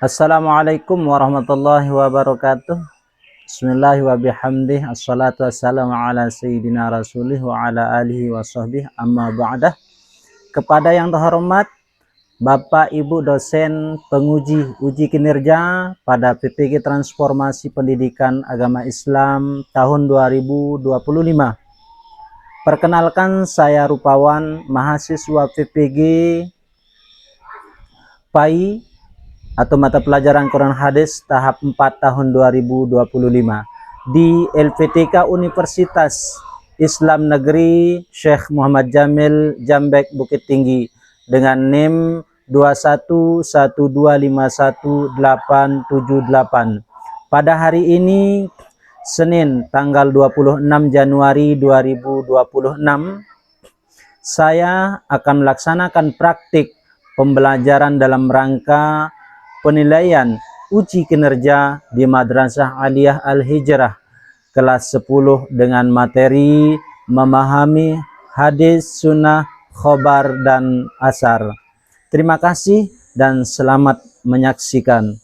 Assalamualaikum warahmatullahi wabarakatuh. Bismillahirrahmanirrahim. Assalatu wassalamu ala sayyidina rasulih wa ala alihi wa sahbihi amma ba'dah. Kepada yang terhormat Bapak Ibu dosen penguji uji kinerja pada PPG Transformasi Pendidikan Agama Islam tahun 2025. Perkenalkan, saya Rupawan, mahasiswa PPG PAI atau mata pelajaran Quran Hadis tahap 4 tahun 2025 di LPTK Universitas Islam Negeri Syekh Muhammad Jamil Jambek Bukit Tinggi dengan NIM 211251878. Pada hari ini Senin tanggal 26 Januari 2026 saya akan melaksanakan praktik pembelajaran dalam rangka penilaian uji kinerja di Madrasah Aliyah Al-Hijrah kelas 10 dengan materi memahami hadis, sunnah, khobar, dan asar. Terima kasih dan selamat menyaksikan.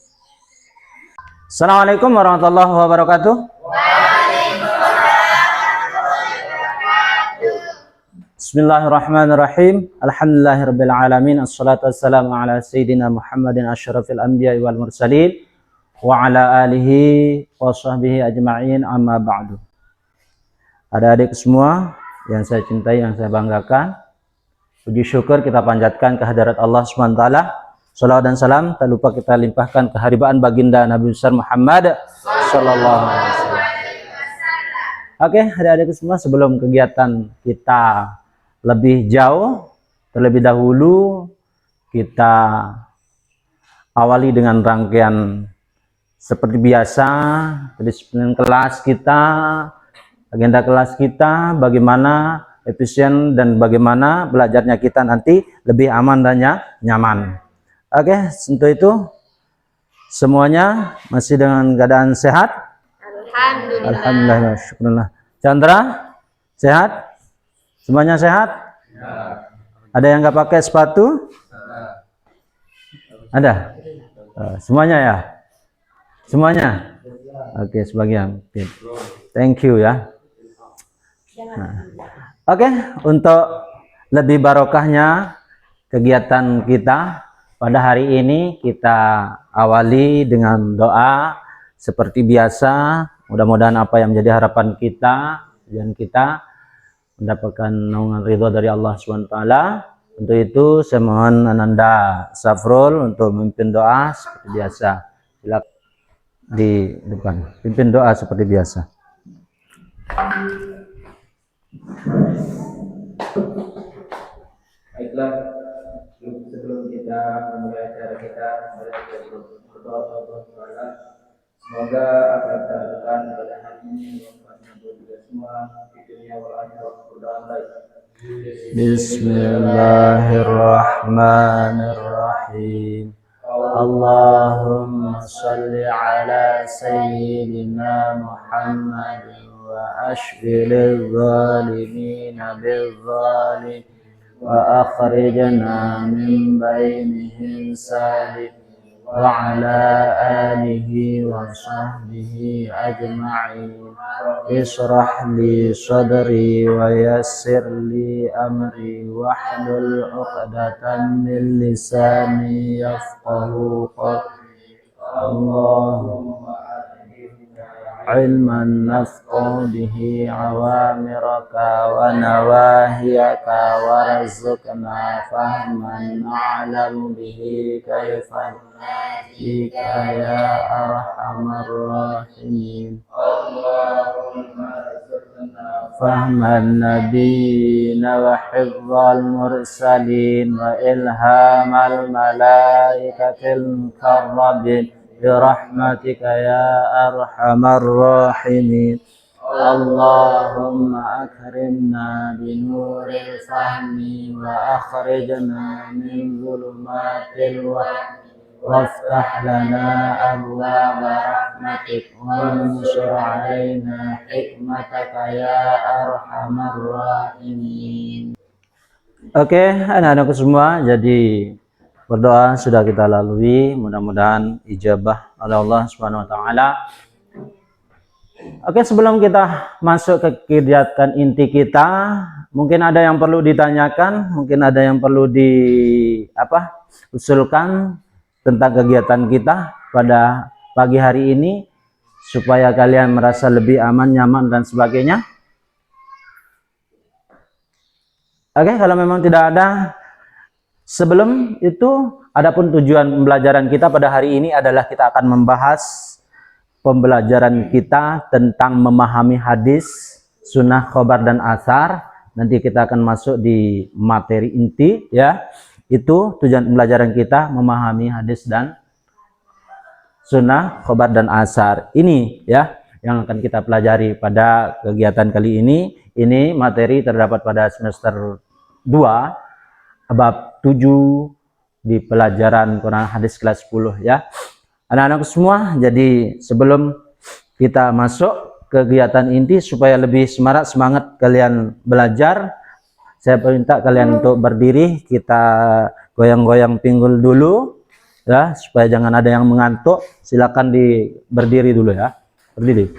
Assalamualaikum warahmatullahi wabarakatuh. Bismillahirrahmanirrahim. Alhamdulillahirabbil alamin. Assalatu wassalamu ala sayyidina Muhammadin asyrafil anbiya'i wal mursalin wa ala alihi wa sahbihi ajma'in, amma ba'du. Adik-adik semua yang saya cintai, yang saya banggakan, puji syukur kita panjatkan kehadirat Allah SWT. Salawat dan salam tak lupa kita limpahkan keharibaan baginda Nabi besar Muhammad sallallahu alaihi wasallam. Oke, adik-adik semua, sebelum kegiatan kita lebih jauh, terlebih dahulu kita awali dengan rangkaian seperti biasa, kedisiplinan kelas kita, agenda kelas kita, bagaimana efisien dan bagaimana belajarnya kita nanti lebih aman dan nyaman. Oke, untuk itu semuanya masih dengan keadaan sehat? Alhamdulillah. Syukurlah. Chandra, sehat? Semuanya sehat? Ya. Ada yang nggak pakai sepatu? Ada? Semuanya ya? Semuanya? Oke, sebagian. Thank you ya. Nah. Oke, untuk lebih barokahnya kegiatan kita pada hari ini, kita awali dengan doa seperti biasa. Mudah-mudahan apa yang menjadi harapan kita dan kita mendapatkan naungan ridho dari Allah SWT. Untuk itu saya mohon Ananda Safrul untuk memimpin doa seperti biasa. Silakan di depan, pimpin doa seperti biasa. Baiklah, sebelum kita memulai acara kita, berdoa Allah SWT. Semoga apa yang kita lakukan pada hari ini membuatnya kita semua di dunia wal akhirat. Bismillahirrahmanirrahim. Allahumma salli ala sayyidina Muhammad wa ashghilil zalimina bil zalim wa akhrijna min bainihim salim wa ala alihi wa sahbihi ajma'in. Ishrah li sadri wa yassir li amri wahlul 'uqdatam min lisani yafqahu qawli. Allahumma ilman nafqahu bihi awamiraka wa nawahiyaka warzuqna fahman na'lamu bihi kaifan jika ya arhamar rahimin. Allahumma fahman nabiyina wa hifdzal mursalin wa ilhamal malaikatil muqarrabin birahmatika ya arhamar rahimin. Allahumma akrimna binuril fahmi wa akhrijna min zulumatil wahmi waftah lana abwaaba rahmatik wansur alaina hikmataka ya arhamar rahimin. Oke, anak-anakku semua, jadi Berdoa sudah kita lalui, mudah-mudahan ijabah oleh Allah Subhanahu wa taala. Oke, sebelum kita masuk ke kegiatan inti kita, mungkin ada yang perlu ditanyakan, mungkin ada yang perlu usulkan tentang kegiatan kita pada pagi hari ini supaya kalian merasa lebih aman, nyaman dan sebagainya. Oke, kalau memang tidak ada, sebelum itu adapun tujuan pembelajaran kita pada hari ini adalah kita akan membahas pembelajaran kita tentang memahami hadis, sunnah, khobar dan asar. Nanti kita akan masuk di materi inti, ya. Itu tujuan pembelajaran kita, memahami hadis dan sunnah, khobar dan asar. Ini ya yang akan kita pelajari pada kegiatan kali ini. Ini materi terdapat pada semester 2 bab 7 di pelajaran Quran hadis kelas 10 ya. Anak-anak semua, jadi sebelum kita masuk kegiatan inti supaya lebih semangat kalian belajar, saya minta kalian untuk berdiri, kita goyang-goyang pinggul dulu ya, supaya jangan ada yang mengantuk. Silakan berdiri dulu ya. Berdiri.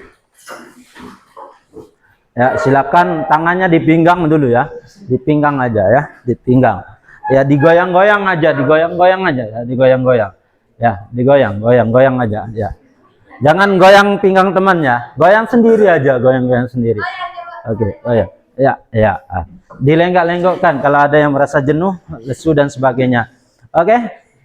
Ya, silakan tangannya di pinggang dulu ya. Di pinggang aja ya, di pinggang. Ya, digoyang-goyang aja, digoyang-goyang aja ya, digoyang-goyang. Ya, goyang aja ya. Jangan goyang pinggang temannya, goyang sendiri aja, goyang sendiri. Oke, oh ya. Dilenggak-lenggokkan kalau ada yang merasa jenuh, lesu dan sebagainya. Oke,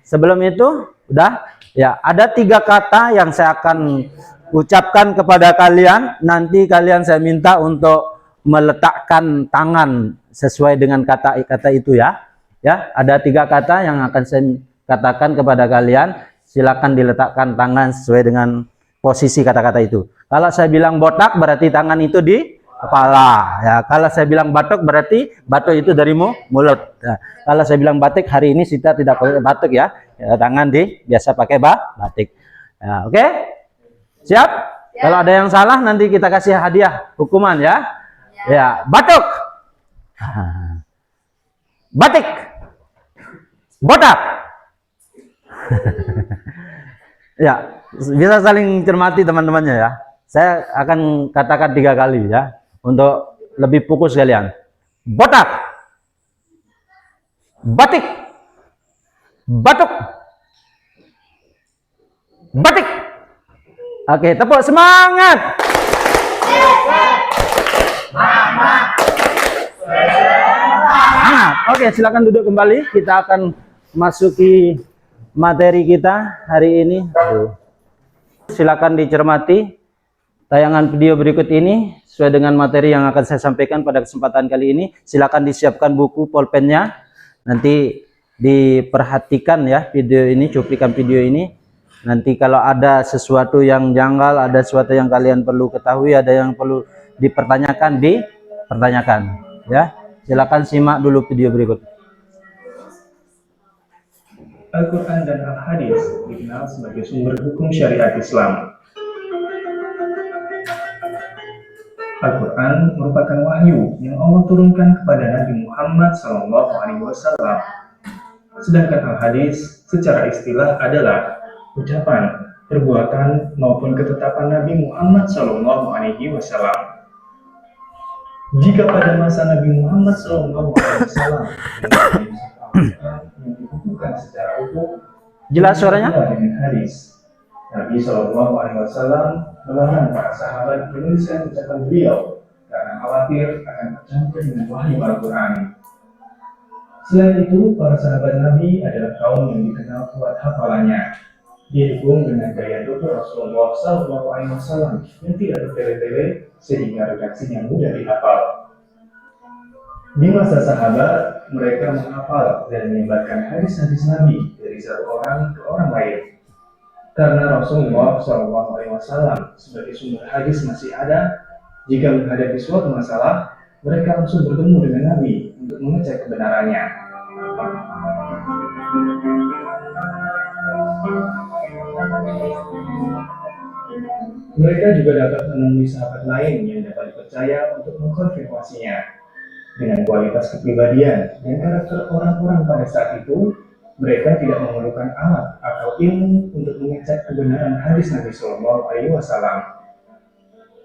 sebelum itu udah ya, ada 3 kata yang saya akan ucapkan kepada kalian. Nanti kalian saya minta untuk meletakkan tangan sesuai dengan kata-kata itu ya. Ya, ada 3 kata yang akan saya katakan kepada kalian, silakan diletakkan tangan sesuai dengan posisi kata-kata itu. Kalau saya bilang botak berarti tangan itu di kepala ya. Kalau saya bilang batuk berarti batuk itu dari mulut ya. Kalau saya bilang batik, hari ini kita tidak pakai batuk ya, tangan biasa pakai batik ya. Oke, siap ya. Kalau ada yang salah nanti kita kasih hadiah hukuman ya. Ya, batuk, batik, botak. Ya, bisa saling cermati teman-temannya ya. Saya akan katakan 3 kali ya, untuk lebih fokus kalian. Botak, batik, batuk, batik. Oke, tepuk semangat. Oke, silakan duduk kembali. Kita akan masuki materi kita hari ini. Silakan dicermati tayangan video berikut ini sesuai dengan materi yang akan saya sampaikan pada kesempatan kali ini. Silakan disiapkan buku pulpennya. Nanti diperhatikan ya video ini, cuplikan video ini. Nanti kalau ada sesuatu yang janggal, ada sesuatu yang kalian perlu ketahui, ada yang perlu dipertanyakan, dipertanyakan ya. Silakan simak dulu video berikut. Al-Quran dan Al-Hadis dikenal sebagai sumber hukum syariat Islam. Al-Quran merupakan wahyu yang Allah turunkan kepada Nabi Muhammad SAW. Sedangkan Al-Hadis secara istilah adalah ucapan, perbuatan, maupun ketetapan Nabi Muhammad SAW. Jika pada masa Nabi Muhammad SAW yang dibukukan secara utuh, jelas suaranya? Dengan hadis, Nabi SAW melarang para sahabat menuliskan ucapan beliau karena khawatir akan tercampur dengan wahyu Al-Quran. Selain itu, para sahabat Nabi adalah kaum yang dikenal kuat hafalannya. Didukung dengan gaya tutur Rasulullah SAW yang tidak bertele-tele sehingga redaksinya mudah dihafal. Di masa sahabat, mereka menghafal dan menyebarkan hadis-hadis Nabi dari satu orang ke orang lain. Karena Rasulullah SAW sebagai sumber hadis masih ada, jika menghadapi suatu masalah, mereka langsung bertemu dengan Nabi untuk mengecek kebenarannya. Mereka juga dapat menemui sahabat lain yang dapat dipercaya untuk mengkonfirmasinya. Dengan kualitas kepribadian dan karakter orang-orang pada saat itu, Mereka tidak memerlukan alat atau ilmu untuk mengecek kebenaran hadis Nabi Shallallahu Alaihi Wasallam.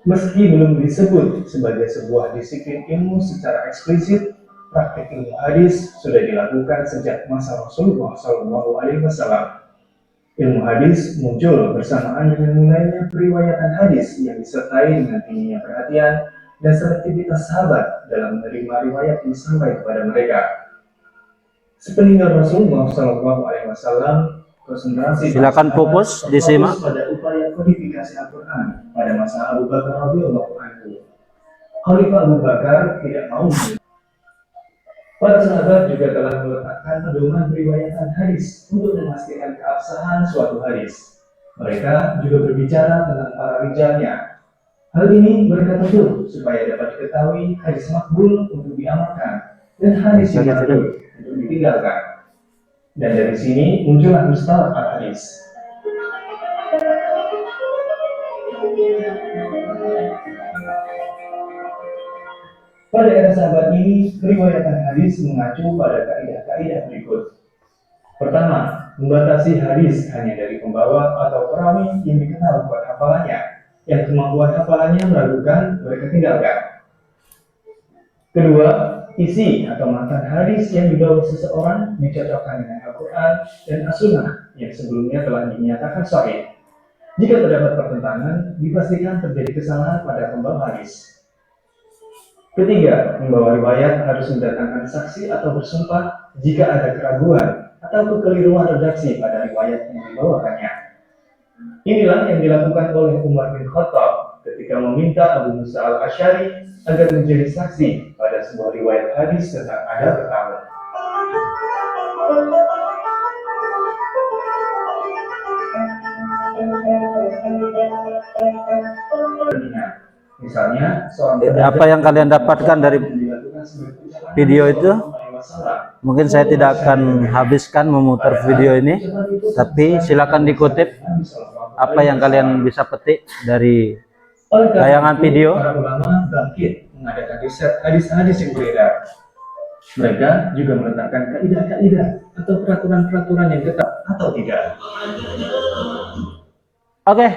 Meski belum disebut sebagai sebuah disiplin ilmu secara eksplisit, praktik ilmu hadis sudah dilakukan sejak masa Rasulullah Shallallahu Alaihi Wasallam. Ilmu hadis muncul bersamaan dengan mulainya periwayatan hadis yang disertai dengan tingginya perhatian dan selektivitas sahabat dalam menerima riwayat yang sampai kepada mereka. Sepeninggal Rasulullah Shallallahu Alaihi Wasallam, konsentrasi Silakan fokus disimak pada upaya kodifikasi Al-Quran pada masa Abu Bakar radhiyallahu anhu. Khalifah Abu Bakar tidak mau. Para sahabat juga telah meletakkan pedoman periwayatan hadis untuk memastikan keabsahan suatu hadis. Mereka juga berbicara tentang para rijalnya. Hal ini mereka tentu supaya dapat diketahui hadis makbul untuk diamalkan dan hadis yang makbul untuk ditinggalkan. Dan dari sini muncullah mustalah al-hadis. Pada era sahabat ini, periwayatan hadis mengacu pada kaidah-kaidah berikut. Pertama, membatasi hadis hanya dari pembawa atau perawi yang dikenal kuat hafalannya, yang kemampuan hafalannya meragukan mereka tinggalkan. Kedua, isi atau matan hadis yang dibawa seseorang dicocokkan dengan Al-Quran dan As-Sunnah yang sebelumnya telah dinyatakan sahih. Jika terdapat pertentangan, dipastikan terjadi kesalahan pada pembawa hadis. Ketiga, pembawa riwayat harus mendatangkan saksi atau bersumpah jika ada keraguan atau kekeliruan redaksi pada riwayat yang dibawakannya. Inilah yang dilakukan oleh Umar bin Khattab ketika meminta Abu Musa al-Asy'ari agar menjadi saksi pada sebuah riwayat hadis tentang adab bertamu. Misalnya, apa yang kalian dapatkan dari video itu. Mungkin saya tidak akan habiskan memutar video ini, tapi silakan dikutip apa yang kalian bisa petik dari tayangan video. Para ulama bangkit mengadakan riset hadis-hadis yang beredar. Mereka juga meletakkan kaidah-kaidah atau peraturan-peraturan yang ketat atau tidak. Oke,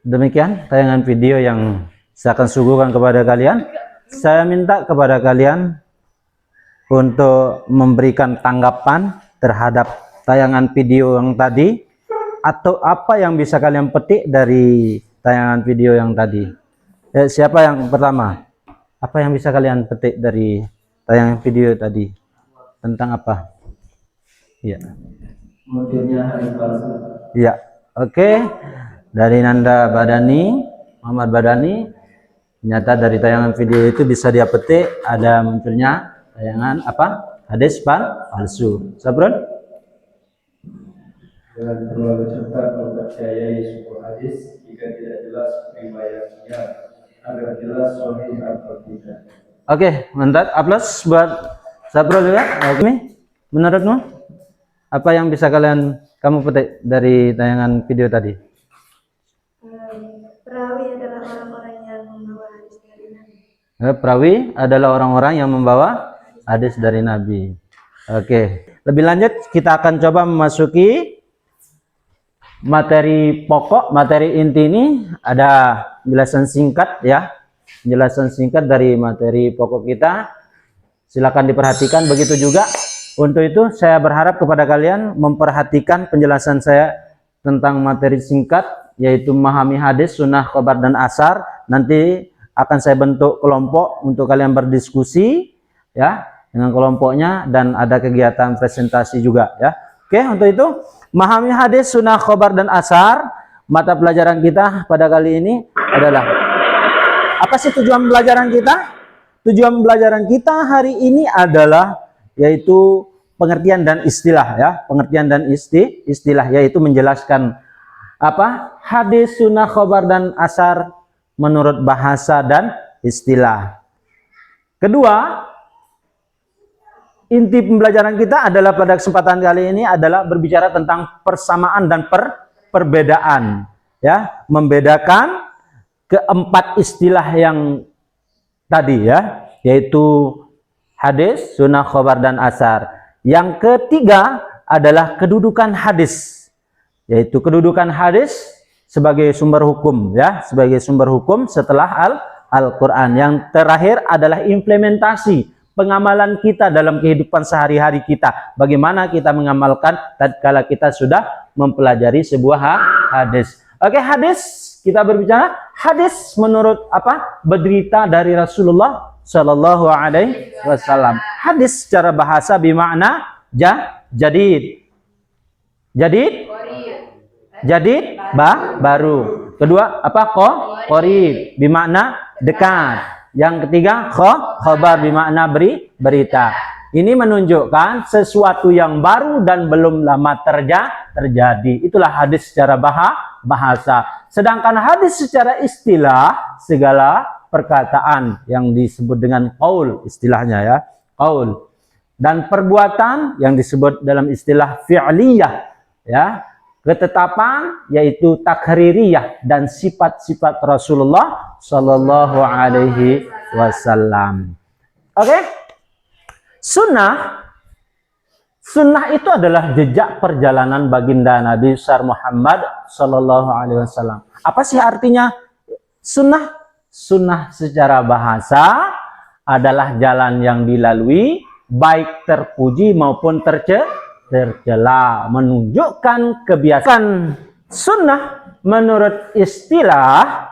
demikian tayangan video yang saya akan suguhkan kepada kalian. Saya minta kepada kalian untuk memberikan tanggapan terhadap tayangan video yang tadi, atau apa yang bisa kalian petik dari tayangan video yang tadi. Siapa yang pertama? Apa yang bisa kalian petik dari tayangan video tadi? Tentang apa? Ya. Ya, oke. Dari Nanda Badani, Muhammad Badani, ternyata dari tayangan video itu bisa dia petik ada munculnya tayangan apa? Hadis palsu. Sabrun? Dengan terlalu cepat mempercayai sebuah hadis jika tidak jelas riwayatnya agar jelas sahih atau tidak. Oke, mantap. Aplaus buat Sabrul juga. Oke, menurutmu apa yang bisa kamu petik dari tayangan video tadi? Perawi adalah orang-orang yang membawa hadis dari Nabi. Perawi adalah orang-orang yang membawa hadis dari Nabi. Oke, lebih lanjut kita akan coba memasuki materi pokok, materi inti ini. Ada penjelasan singkat ya, penjelasan singkat dari materi pokok kita. Silakan diperhatikan. Begitu juga untuk itu saya berharap kepada kalian memperhatikan penjelasan saya tentang materi singkat, yaitu memahami hadis, sunnah, khobar, dan asar. Nanti akan saya bentuk kelompok untuk kalian berdiskusi ya dengan kelompoknya, dan ada kegiatan presentasi juga ya. Oke, untuk itu memahami hadis, sunnah, khobar, dan asar. Mata pelajaran kita pada kali ini adalah, apa sih tujuan pelajaran kita? Tujuan pelajaran kita hari ini adalah yaitu pengertian dan istilah ya, pengertian dan istilah, yaitu menjelaskan apa hadis, sunnah, khobar, dan asar menurut bahasa dan istilah. Kedua, inti pembelajaran kita adalah pada kesempatan kali ini adalah berbicara tentang persamaan dan perbedaan ya, membedakan keempat istilah yang tadi ya, yaitu hadis, sunnah, khobar, dan asar. Yang ketiga adalah kedudukan hadis, yaitu kedudukan hadis sebagai sumber hukum, ya, sebagai sumber hukum setelah Al-Quran. Yang terakhir adalah implementasi pengamalan kita dalam kehidupan sehari-hari kita. Bagaimana kita mengamalkan tatkala kita sudah mempelajari sebuah hadis. Oke, hadis, kita berbicara hadis menurut apa? Berita dari Rasulullah Shallallahu Alaihi Wasallam. Hadis secara bahasa bermakna jadid, baru. Kedua apa? Qarib, bermakna dekat. Yang ketiga khabar, bermakna berita. Ini menunjukkan sesuatu yang baru dan belum lama terjadi. Itulah hadis secara bahasa. Sedangkan hadis secara istilah, segala perkataan yang disebut dengan qaul, istilahnya ya, qaul. Dan perbuatan yang disebut dalam istilah fi'liyah, ya, ketetapan yaitu takririyah, dan sifat-sifat Rasulullah Shallallahu Alaihi Wasallam. Oke? Sunnah itu adalah jejak perjalanan baginda Nabi besar Muhammad Shallallahu Alaihi Wasallam. Apa sih artinya sunnah? Sunnah secara bahasa adalah jalan yang dilalui, baik terpuji maupun tercela, menunjukkan kebiasaan. Sunnah menurut istilah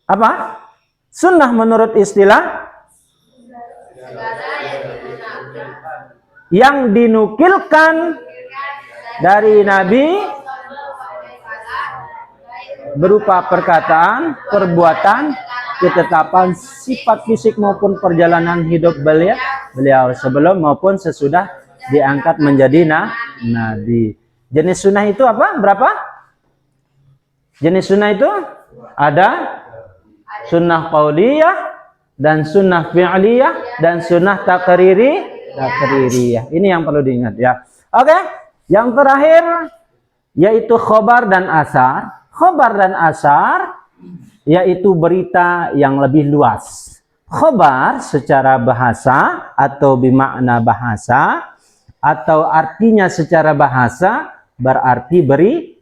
apa? Sunnah menurut istilah yang dinukilkan dari Nabi berupa perkataan, perbuatan, ketetapan, sifat fisik maupun perjalanan hidup beliau sebelum maupun sesudah diangkat menjadi Nabi. Jenis sunnah itu apa? Berapa? Jenis sunnah itu ada sunnah qauliyah, dan sunnah fi'liyah, dan sunnah takririyah. Ini yang perlu diingat ya. Oke, yang terakhir yaitu khobar dan asar. Khobar dan asar yaitu berita yang lebih luas. Khobar secara bahasa atau bermakna bahasa atau artinya secara bahasa berarti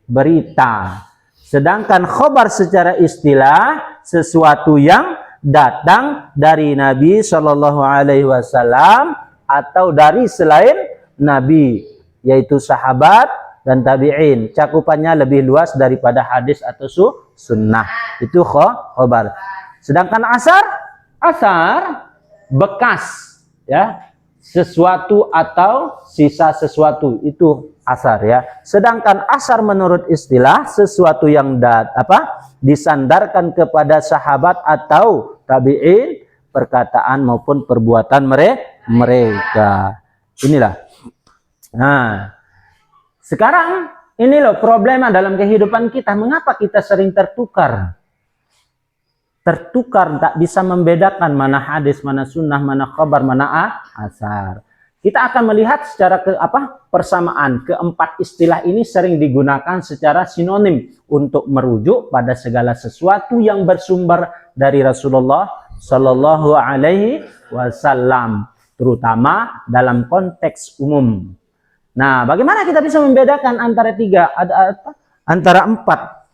berita. Sedangkan khobar secara istilah sesuatu yang datang dari Nabi Shallallahu Alaihi Wasallam atau dari selain Nabi, yaitu sahabat dan tabi'in. Cakupannya lebih luas daripada hadis atau sunnah. Itu khobar. Sedangkan asar bekas, ya, sesuatu atau sisa sesuatu, itu asar ya. Sedangkan asar menurut istilah sesuatu yang disandarkan kepada sahabat atau tabi'in, perkataan maupun perbuatan mereka. Inilah. Nah, sekarang ini loh problema dalam kehidupan kita. Mengapa kita sering tertukar? Tertukar, tak bisa membedakan mana hadis, mana sunnah, mana khabar, mana asar. Kita akan melihat secara persamaan. Keempat istilah ini sering digunakan secara sinonim untuk merujuk pada segala sesuatu yang bersumber dari Rasulullah Shallallahu Alaihi Wasallam, terutama dalam konteks umum. Nah, bagaimana kita bisa membedakan antara antara empat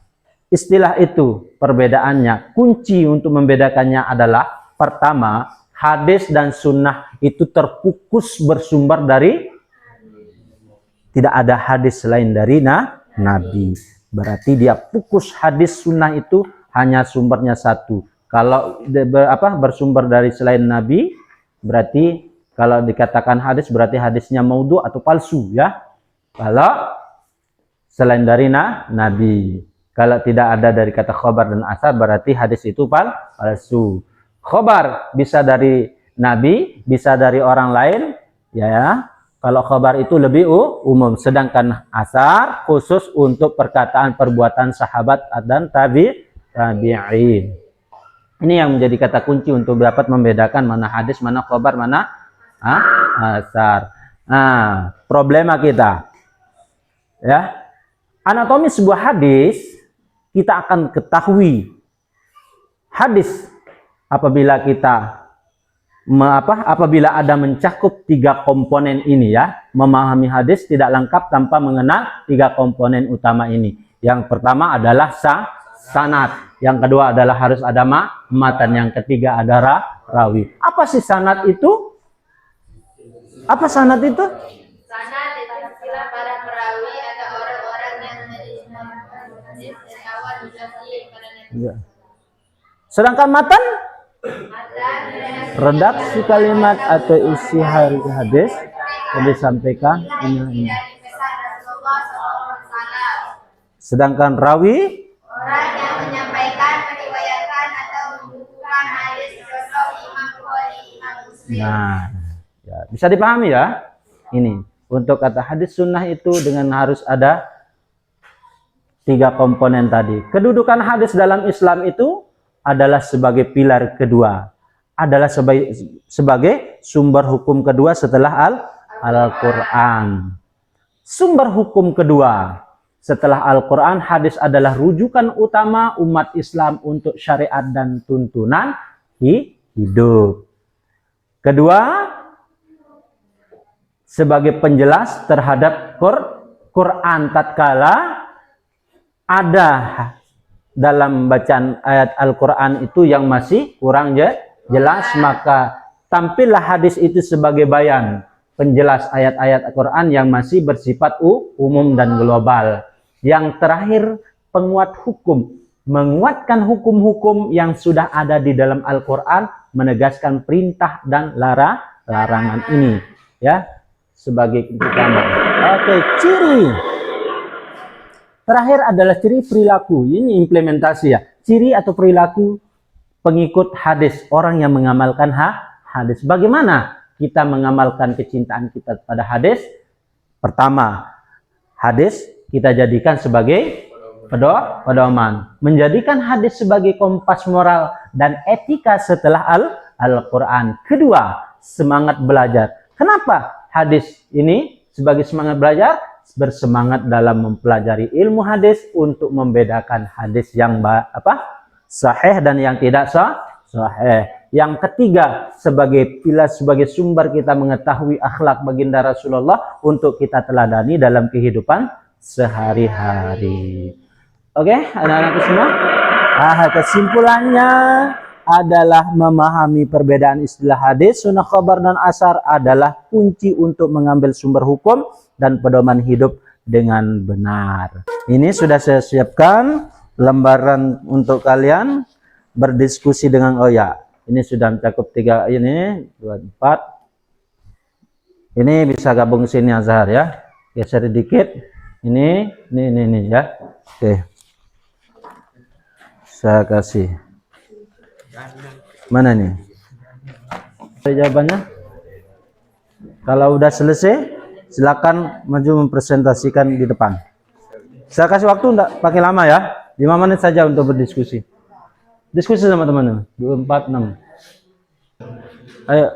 istilah itu? Perbedaannya, kunci untuk membedakannya adalah pertama, hadis dan sunnah itu terfokus bersumber dari, tidak ada hadis selain dari Nabi. Berarti dia fokus hadis sunnah itu hanya sumbernya satu. Kalau bersumber dari selain Nabi, berarti kalau dikatakan hadis berarti hadisnya maudhu atau palsu ya. Kalau selain dari Nabi, kalau tidak ada dari kata khobar dan asar berarti hadis itu palsu. Khobar bisa dari Nabi, bisa dari orang lain, ya. Kalau khobar itu lebih umum, sedangkan asar khusus untuk perkataan perbuatan sahabat dan tabi'in. Ini yang menjadi kata kunci untuk dapat membedakan mana hadis, mana khobar, mana asar. Nah, problema kita, ya, anatomi sebuah hadis kita akan ketahui. Hadis apabila kita apabila ada mencakup 3 komponen ini ya, memahami hadis tidak lengkap tanpa mengenal 3 komponen utama ini. Yang pertama adalah sanad, yang kedua adalah harus ada matan, yang ketiga ada rawi. Apa sih sanad itu? Apa sanad itu? Sanad itu istilah para perawi atau orang-orang yang menjadi hadis dari awal sampai pada Nabi. Ya. Sedangkan matan? Redaksi kalimat atau isi hadis yang disampaikan ini. Sedangkan rawi Orang yang menyampaikan, meriwayatkan atau mengumpulkan hadis, contoh Imam Bukhari, Imam Muslim. Nah, ya, bisa dipahami ya. Ini untuk kata hadis sunnah itu dengan harus ada 3 komponen tadi. Kedudukan hadis dalam Islam itu adalah sebagai pilar kedua, adalah sebagai sumber hukum kedua setelah Al-Quran. Sumber hukum kedua setelah Al-Quran, hadis adalah rujukan utama umat Islam untuk syariat dan tuntunan hidup. Kedua, sebagai penjelas terhadap Quran tatkala ada dalam bacaan ayat Al-Quran itu yang masih kurang jelas, maka tampillah hadis itu sebagai bayan, penjelas ayat-ayat Al-Quran yang masih bersifat umum dan global. Yang terakhir, penguat hukum, menguatkan hukum-hukum yang sudah ada di dalam Al-Quran, menegaskan perintah dan larangan ini, ya, sebagai utama. Oke, ciri terakhir adalah ciri perilaku. Ini implementasi ya. Ciri atau perilaku pengikut hadis, orang yang mengamalkan hadis. Bagaimana kita mengamalkan kecintaan kita pada hadis? Pertama, hadis kita jadikan sebagai pedoman. Menjadikan hadis sebagai kompas moral dan etika setelah Al-Quran. Kedua, semangat belajar. Kenapa hadis ini sebagai semangat belajar? Bersemangat dalam mempelajari ilmu hadis untuk membedakan hadis yang sahih dan yang tidak sahih. Yang ketiga, sebagai pilar, sebagai sumber kita mengetahui akhlak baginda Rasulullah untuk kita teladani dalam kehidupan sehari-hari. Oke, anak-anakku semua. Kesimpulannya adalah memahami perbedaan istilah hadis, sunnah, khabar, dan asar adalah kunci untuk mengambil sumber hukum dan pedoman hidup dengan benar. Ini sudah saya siapkan lembaran untuk kalian berdiskusi dengan ini sudah mencakup 3, ini 2, 4. Ini bisa gabung sini Azhar ya. Geser dikit. Ini ya. Oke. Saya kasih. Mana nih? Jawabannya? Kalau udah selesai, silakan maju mempresentasikan di depan. Saya kasih waktu enggak pakai lama ya. 5 menit saja untuk berdiskusi. Diskusi sama teman-teman. 2, 4, 6. Ayo,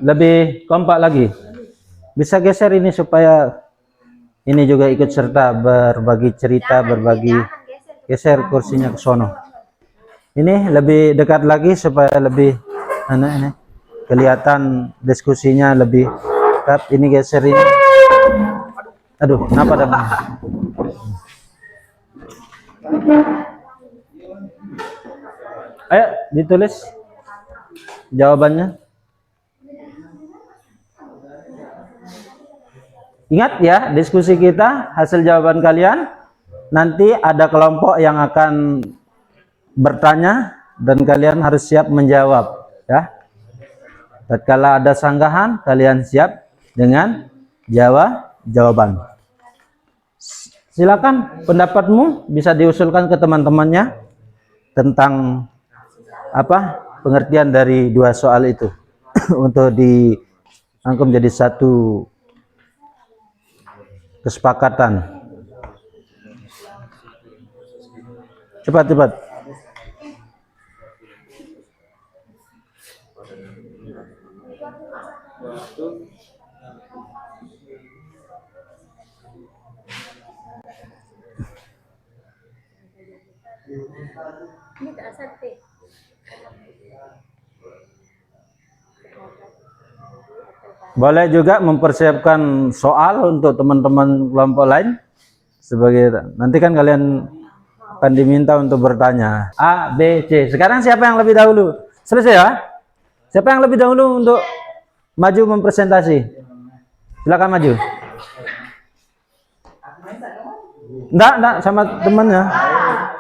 lebih kompak lagi. Bisa geser ini supaya ini juga ikut serta berbagi cerita, berbagi. Geser kursinya ke sono. Ini lebih dekat lagi supaya lebih ini kelihatan diskusinya lebih dekat. Ini geser ini. Aduh, kenapa dah? Ayo ditulis jawabannya. Ingat ya, diskusi kita, hasil jawaban kalian. Nanti ada kelompok yang akan bertanya dan kalian harus siap menjawab ya. Tatkala ada sanggahan, kalian siap dengan jawaban. Silakan pendapatmu bisa diusulkan ke teman-temannya tentang pengertian dari 2 soal itu untuk dirangkum menjadi satu kesepakatan. Cepat. Ini tak asal Boleh juga mempersiapkan soal untuk teman-teman kelompok lain sebagai nanti kan kalian akan diminta untuk bertanya A, B, C. Sekarang siapa yang lebih dahulu? Selesai ya? Siapa yang lebih dahulu untuk maju mempresentasi? Silakan maju. Enggak, sama temannya.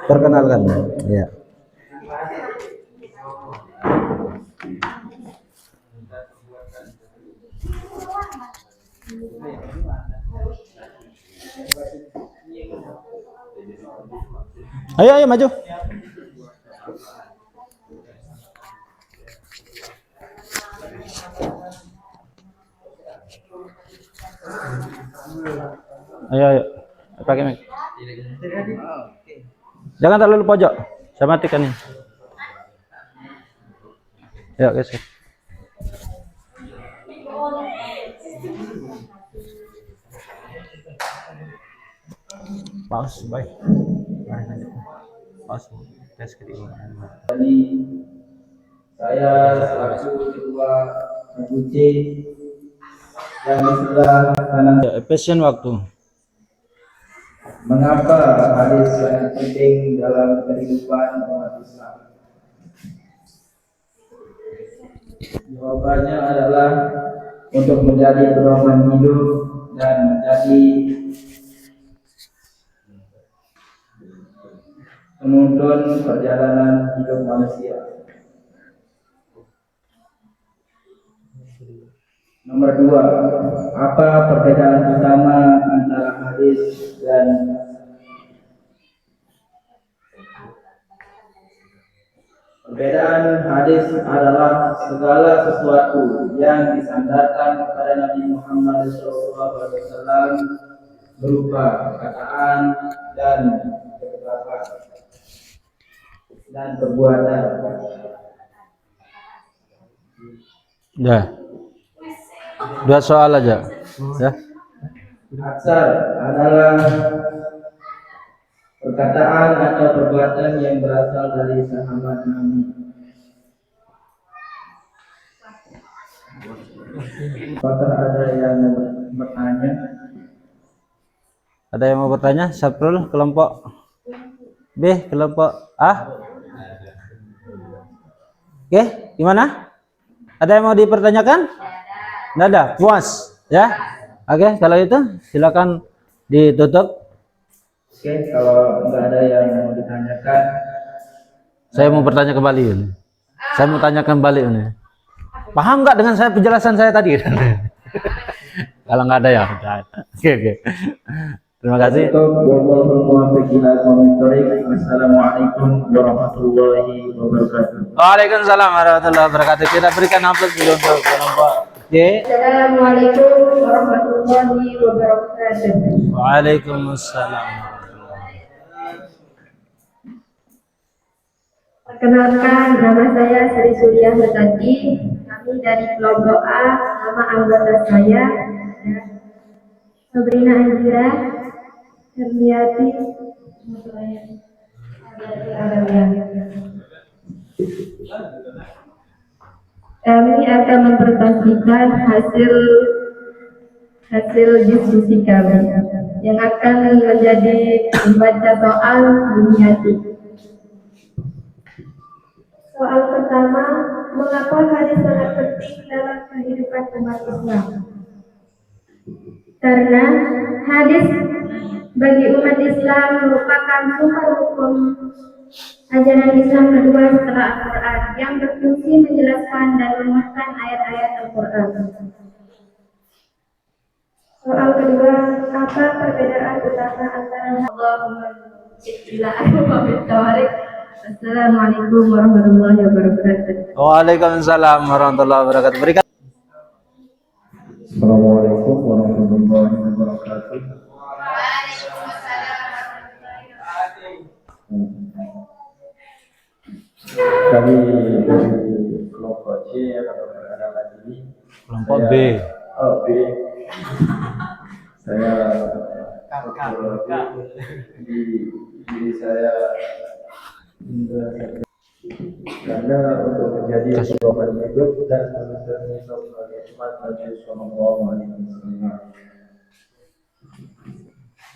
Perkenalkan. Ya. Ayo maju. Ayo. Pakai mic. Jangan terlalu pojok. Saya matikan ini. Ya, guys. Pause, baik. Pause. Tes kedua. Jadi saya selaku ketua KUC yang sudah kanan. Ya, efisien waktu. Mengapa hadis sangat penting dalam kehidupan umat Islam? Jawabannya adalah untuk menjadi pedoman hidup dan menjadi penuntun perjalanan hidup manusia. Nomor 2, apa perbedaan utama antara hadis dan perbedaan hadis adalah segala sesuatu yang disandarkan kepada Nabi Muhammad SAW berupa perkataan dan kata-kata dan perbuatan. Ya. 2 soal aja. Ya. Aksar adalah perkataan atau perbuatan yang berasal dari sahabat Nabi. Apakah ada yang bertanya? Ada yang mau bertanya? Saprul, kelompok B, kelompok A. Oke, gimana? Ada yang mau dipertanyakan? Nggak ada, puas ya. Oke, kalau itu silakan ditutup. Oke, kalau nggak ada yang mau ditanyakan, Saya mau bertanya kembali ini. Saya mau tanya kembali ini. Paham nggak dengan saya penjelasan saya tadi? Kalau nggak ada ya. Oke. Terima kasih. Assalamualaikum warahmatullahi wabarakatuh. Waalaikumsalam warahmatullahi wabarakatuh. Kita berikan amplop dulu untuk kelompok D. Assalamualaikum warahmatullahi wabarakatuh. Waalaikumsalam. Perkenalkan, nama saya Sri Surya Hutati. Kami dari kelompok A. Nama anggota saya Sabrina Anjira Herliati. Kami akan mempresentasikan hasil diskusi kami yang akan menjadi membaca soal Bunyati. Soal pertama, mengapa hadis sangat penting dalam kehidupan umat Islam? Karena hadis bagi umat Islam merupakan sumber hukum ajaran Islam kedua setelah Al-Quran yang berfungsi menjelaskan dan menguatkan ayat-ayat Al-Quran. Soal kedua, apa perbedaan utama antara Assalamualaikum warahmatullahi wabarakatuh. Waalaikumsalam warahmatullahi wabarakatuh. Berikan. Assalamualaikum warahmatullahi wabarakatuh. Kami dari kelompok C atau anak ini. Kelompok B. Oh, B. Saya di diri saya karena untuk menjadi pedoman hidup dan memenuhi nikmat Nabi Sallallahu Alaihi Wasallam.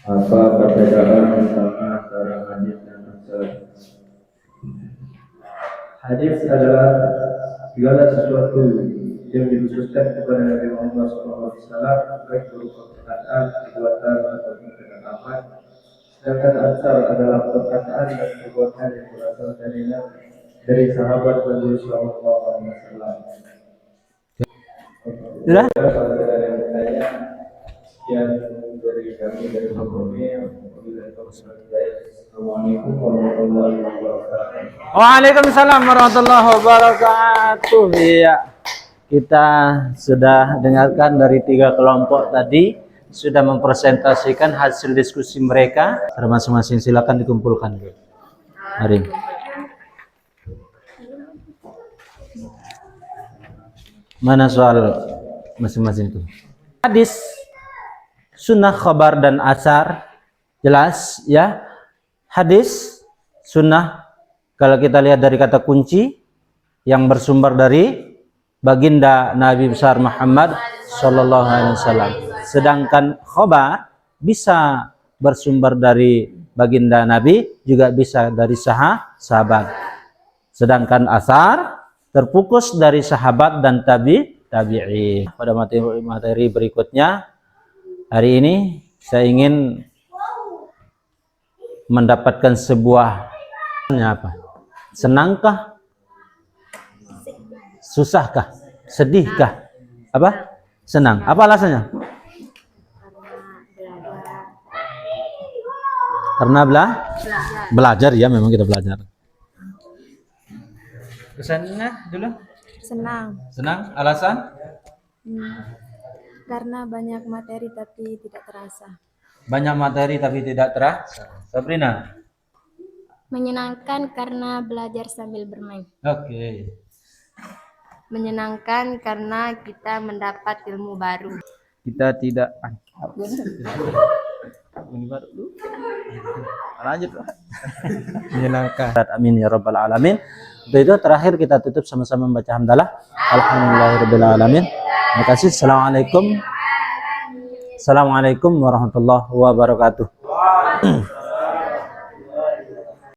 Apa perbedaan utama antara hadis dan asar? Hadis adalah segala sesuatu yang dikhususkan kepada Nabi Muhammad SAW, baik berupa perkataan, perbuatan, atau ketetapan. Sedangkan asar adalah perkataan dan perbuatan yang berasal dari sahabat Nabi Sallallahu Alaihi Wasallam. Sudah? Yang dari kami dari Komil, Assalamualaikum warahmatullahi wabarakatuh. Waalaikumsalam warahmatullahi wabarakatuh. Iya. Kita sudah dengarkan dari 3 kelompok tadi, sudah mempresentasikan hasil diskusi mereka. Masing-masing silakan dikumpulkan. Mari. Mana soal masing-masing itu? Hadis, sunnah, khabar, dan asar. Jelas ya. Hadis, sunnah, kalau kita lihat dari kata kunci yang bersumber dari baginda Nabi besar Muhammad Sallallahu Alaihi Wasallam. Sedangkan khabar bisa bersumber dari baginda Nabi, juga bisa dari sahabat. Sedangkan asar terfokus dari sahabat dan tabi'i. Pada materi berikutnya, hari ini saya ingin mendapatkan sebuah apa? Senangkah? Susahkah? Sedihkah? Apa? Senang. Apa alasannya? Karena belajar ya, memang kita belajar. Kesannya dulu? Senang. Senang. Alasan? Karena banyak materi tapi tidak terasa. Banyak materi tapi tidak terasa. Sabrina? Menyenangkan karena belajar sambil bermain. Oke. Menyenangkan karena kita mendapat ilmu baru. Kita tidak lanjut. Menyenangkan. Amin ya rabbal alamin. Untuk itu terakhir kita tutup sama-sama membaca hamdalah. Alhamdulillahirabbil alamin. Terima kasih. Assalamualaikum warahmatullahi wabarakatuh.